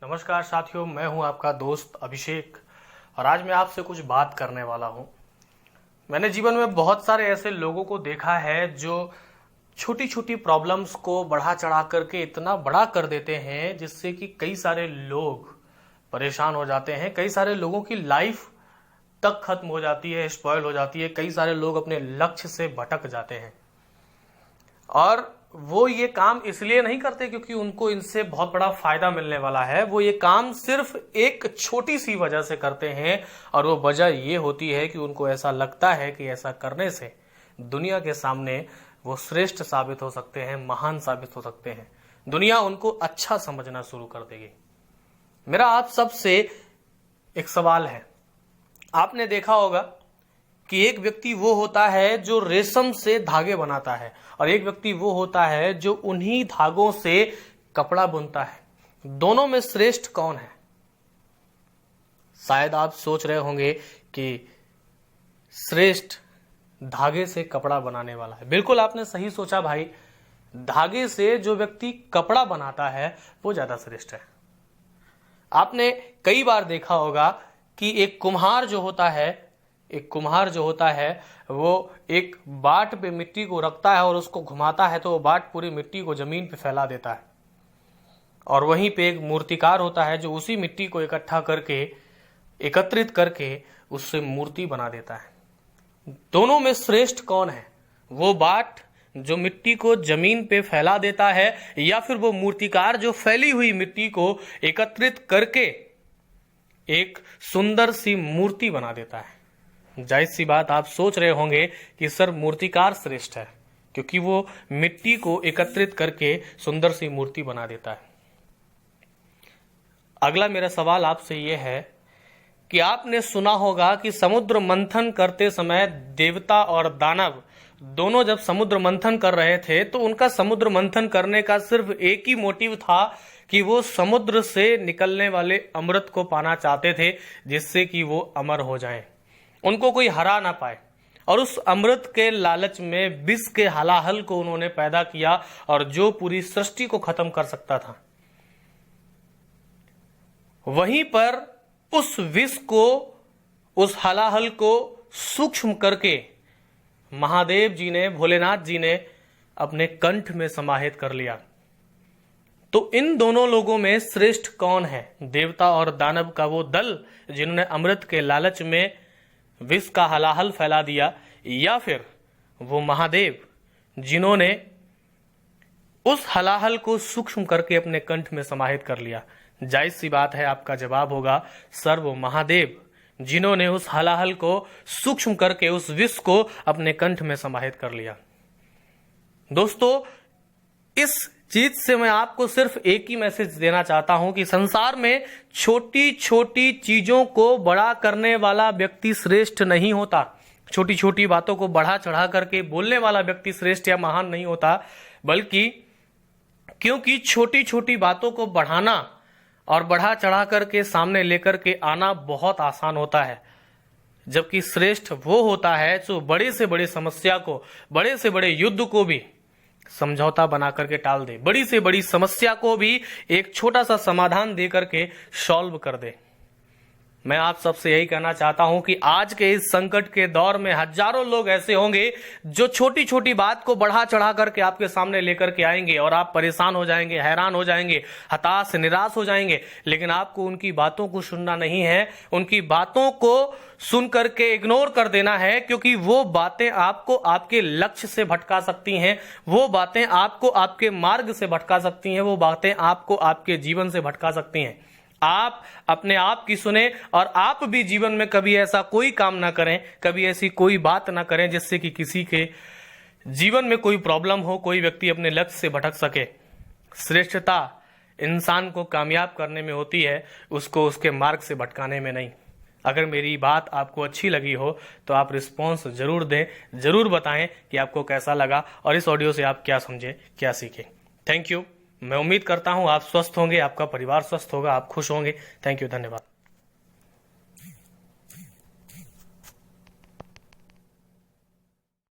नमस्कार साथियों, मैं हूं आपका दोस्त अभिषेक और आज मैं आपसे कुछ बात करने वाला हूं। मैंने जीवन में बहुत सारे ऐसे लोगों को देखा है जो छोटी छोटी प्रॉब्लम्स को बढ़ा चढ़ा करके इतना बड़ा कर देते हैं जिससे कि कई सारे लोग परेशान हो जाते हैं। कई सारे लोगों की लाइफ तक खत्म हो जाती है, स्पॉइल हो जाती है। कई सारे लोग अपने लक्ष्य से भटक जाते हैं और वो ये काम इसलिए नहीं करते क्योंकि उनको इनसे बहुत बड़ा फायदा मिलने वाला है। वो ये काम सिर्फ एक छोटी सी वजह से करते हैं और वो वजह ये होती है कि उनको ऐसा लगता है कि ऐसा करने से दुनिया के सामने वो श्रेष्ठ साबित हो सकते हैं, महान साबित हो सकते हैं। दुनिया उनको अच्छा समझना शुरू कर देगी। मेरा आप सबसे एक सवाल है। आपने देखा होगा कि एक व्यक्ति वो होता है जो रेशम से धागे बनाता है और एक व्यक्ति वो होता है जो उन्हीं धागों से कपड़ा बुनता है। दोनों में श्रेष्ठ कौन है? शायद आप सोच रहे होंगे कि श्रेष्ठ धागे से कपड़ा बनाने वाला है। बिल्कुल आपने सही सोचा भाई, धागे से जो व्यक्ति कपड़ा बनाता है वो ज्यादा श्रेष्ठ है। आपने कई बार देखा होगा कि एक कुम्हार जो होता है वो एक बाट पे मिट्टी को रखता है और उसको घुमाता है तो वो बाट पूरी मिट्टी को जमीन पे फैला देता है। और वहीं पे एक मूर्तिकार होता है जो उसी मिट्टी को एकत्रित करके उससे मूर्ति बना देता है। दोनों में श्रेष्ठ कौन है? वो बाट जो मिट्टी को जमीन पे फैला देता है या फिर वो मूर्तिकार जो फैली हुई मिट्टी को एकत्रित करके एक सुंदर सी मूर्ति बना देता है? जाहिर सी बात आप सोच रहे होंगे कि सर मूर्तिकार श्रेष्ठ है क्योंकि वो मिट्टी को एकत्रित करके सुंदर सी मूर्ति बना देता है। अगला मेरा सवाल आपसे यह है कि आपने सुना होगा कि समुद्र मंथन करते समय देवता और दानव दोनों जब समुद्र मंथन कर रहे थे तो उनका समुद्र मंथन करने का सिर्फ एक ही मोटिव था कि वो समुद्र से निकलने वाले अमृत को पाना चाहते थे जिससे कि वो अमर हो जाएं, उनको कोई हरा ना पाए। और उस अमृत के लालच में विष के हलाहल को उन्होंने पैदा किया और जो पूरी सृष्टि को खत्म कर सकता था, वहीं पर उस विष को, उस हलाहल को सूक्ष्म करके महादेव जी ने, भोलेनाथ जी ने अपने कंठ में समाहित कर लिया। तो इन दोनों लोगों में श्रेष्ठ कौन है? देवता और दानव का वो दल जिन्होंने अमृत के लालच में विष का हलाहल फैला दिया, या फिर वो महादेव जिन्होंने उस हलाहल को सूक्ष्म करके अपने कंठ में समाहित कर लिया? जायज सी बात है, आपका जवाब होगा सर वो महादेव जिन्होंने उस हलाहल को सूक्ष्म करके उस विष को अपने कंठ में समाहित कर लिया। दोस्तों, इस चीज से मैं आपको सिर्फ एक ही मैसेज देना चाहता हूं कि संसार में छोटी छोटी चीजों को बड़ा करने वाला व्यक्ति श्रेष्ठ नहीं होता। छोटी छोटी बातों को बढ़ा चढ़ा करके बोलने वाला व्यक्ति श्रेष्ठ या महान नहीं होता, बल्कि क्योंकि छोटी छोटी बातों को बढ़ाना और बढ़ा चढ़ा करके सामने लेकर के आना बहुत आसान होता है, जबकि श्रेष्ठ वो होता है जो बड़े से बड़े समस्या को, बड़े से बड़े युद्ध को भी समझौता बना करके टाल दे, बड़ी से बड़ी समस्या को भी एक छोटा सा समाधान दे करके सॉल्व कर दे। मैं आप सबसे यही कहना चाहता हूं कि आज के इस संकट के दौर में हजारों लोग ऐसे होंगे जो छोटी छोटी बात को बढ़ा चढ़ा करके आपके सामने लेकर के आएंगे और आप परेशान हो जाएंगे, हैरान हो जाएंगे, हताश निराश हो जाएंगे। लेकिन आपको उनकी बातों को सुनना नहीं है, उनकी बातों को सुन करके इग्नोर कर देना है, क्योंकि वो बातें आपको आपके लक्ष्य से भटका सकती हैं, वो बातें आपको आपके मार्ग से भटका सकती हैं, वो बातें आपको आपके जीवन से भटका सकती हैं। आप अपने आप की सुने और आप भी जीवन में कभी ऐसा कोई काम ना करें, कभी ऐसी कोई बात ना करें जिससे कि किसी के जीवन में कोई प्रॉब्लम हो, कोई व्यक्ति अपने लक्ष्य से भटक सके। श्रेष्ठता इंसान को कामयाब करने में होती है, उसको उसके मार्ग से भटकाने में नहीं। अगर मेरी बात आपको अच्छी लगी हो तो आप रिस्पॉन्स जरूर दें, जरूर बताएं कि आपको कैसा लगा और इस ऑडियो से आप क्या समझे, क्या सीखे। Thank you. मैं उम्मीद करता हूं आप स्वस्थ होंगे, आपका परिवार स्वस्थ होगा, आप खुश होंगे। थैंक यू, धन्यवाद।